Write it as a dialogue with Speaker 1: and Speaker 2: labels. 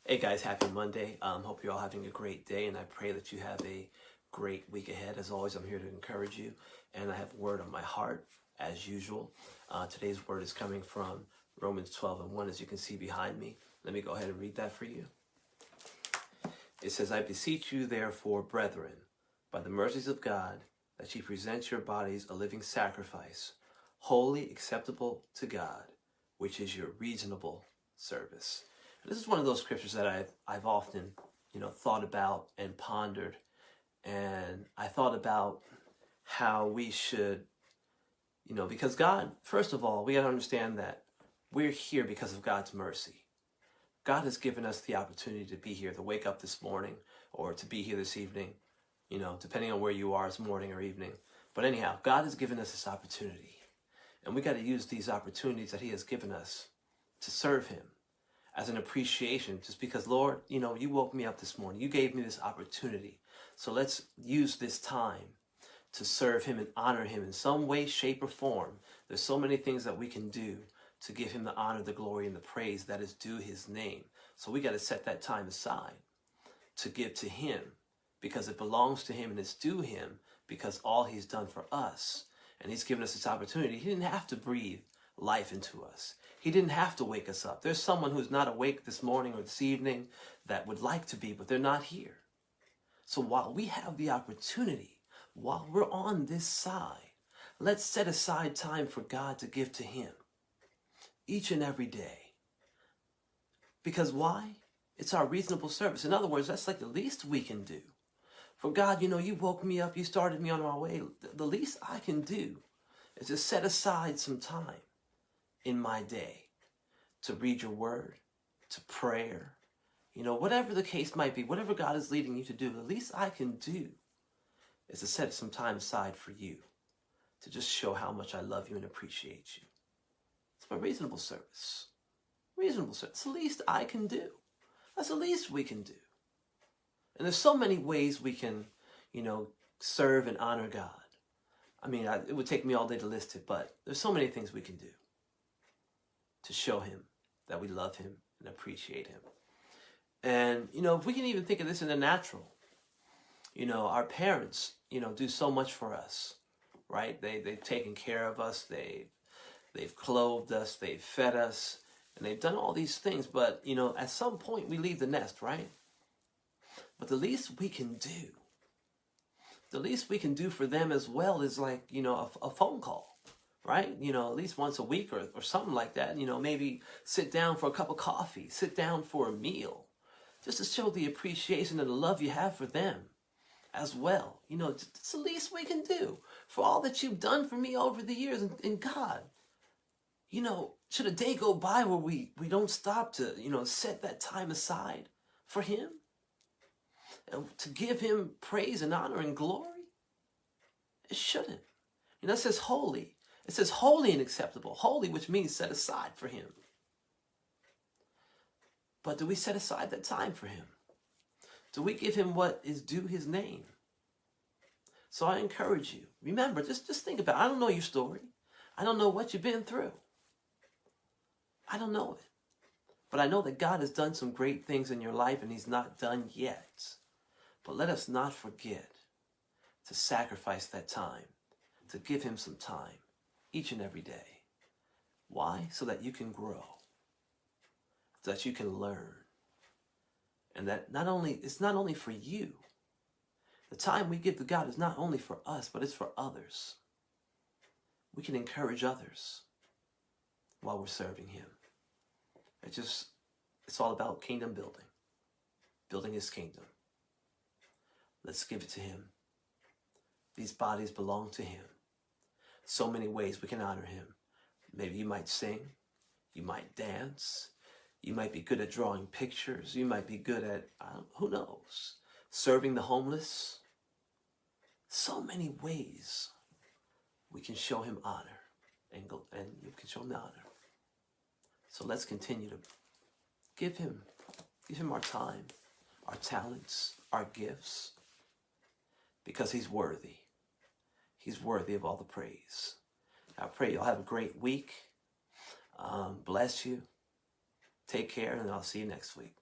Speaker 1: Hey guys, happy Monday. Hope you're all having a great day, and I pray that you have a great week ahead. As always, I'm here to encourage you, and I have a word on my heart, as usual. Today's word is coming from Romans 12:1, as you can see behind me. Let me go ahead and read that for you. It says, I beseech you, therefore, brethren, by the mercies of God, that ye present your bodies a living sacrifice, wholly acceptable to God, which is your reasonable service. This is one of those scriptures that I've often, thought about and pondered. And I thought about how we should, because God, first of all, we got to understand that we're here because of God's mercy. God has given us the opportunity to be here, to wake up this morning or to be here this evening, depending on where you are, it's morning or evening. But anyhow, God has given us this opportunity. And we got to use these opportunities that he has given us to serve him as an appreciation, just because, Lord, you woke me up this morning. You gave me this opportunity. So let's use this time to serve him and honor him in some way, shape, or form. There's so many things that we can do to give him the honor, the glory, and the praise that is due his name. So we got to set that time aside to give to him because it belongs to him and it's due him because all he's done for us. And he's given us this opportunity. He didn't have to breathe life into us. He didn't have to wake us up. There's someone who's not awake this morning or this evening that would like to be, but they're not here. So while we have the opportunity, while we're on this side, let's set aside time for God to give to him each and every day. Because why? It's our reasonable service. In other words, that's like the least we can do. For God, you woke me up, you started me on my way. The least I can do is just set aside some time in my day to read your word, to prayer, whatever the case might be, whatever God is leading you to do, the least I can do is to set some time aside for you, to just show how much I love you and appreciate you. It's my reasonable service. Reasonable service. It's the least I can do. That's the least we can do. And there's so many ways we can, serve and honor God. I mean, it would take me all day to list it, but there's so many things we can do to show him that we love him and appreciate him. And, if we can even think of this in the natural, our parents, do so much for us, right? They've taken care of us. They've clothed us. They've fed us. And they've done all these things. But, at some point we leave the nest, right? But the least we can do for them as well is like, a phone call. Right? At least once a week or something like that. Maybe sit down for a cup of coffee, sit down for a meal, just to show the appreciation and the love you have for them as well. It's the least we can do for all that you've done for me over the years. And God, should a day go by where we don't stop to, set that time aside for him and to give him praise and honor and glory? It shouldn't. It says holy. It says holy and acceptable. Holy, which means set aside for him. But do we set aside that time for him? Do we give him what is due his name? So I encourage you. Remember, just think about it. I don't know your story. I don't know what you've been through. I don't know it. But I know that God has done some great things in your life and he's not done yet. But let us not forget to sacrifice that time, to give him some time each and every day. Why? So that you can grow, so that you can learn, and that it's not only for you. The time we give to God is not only for us, but it's for others. We can encourage others while we're serving him. It's all about kingdom building his kingdom. Let's give it to him. These bodies belong to him. So many ways we can honor him. Maybe you might sing, you might dance, you might be good at drawing pictures, you might be good at, who knows, serving the homeless. So many ways we can show him honor and you can show him the honor. So let's continue to give him our time, our talents, our gifts, because he's worthy. He's worthy of all the praise. I pray you'll have a great week. Bless you. Take care, and I'll see you next week.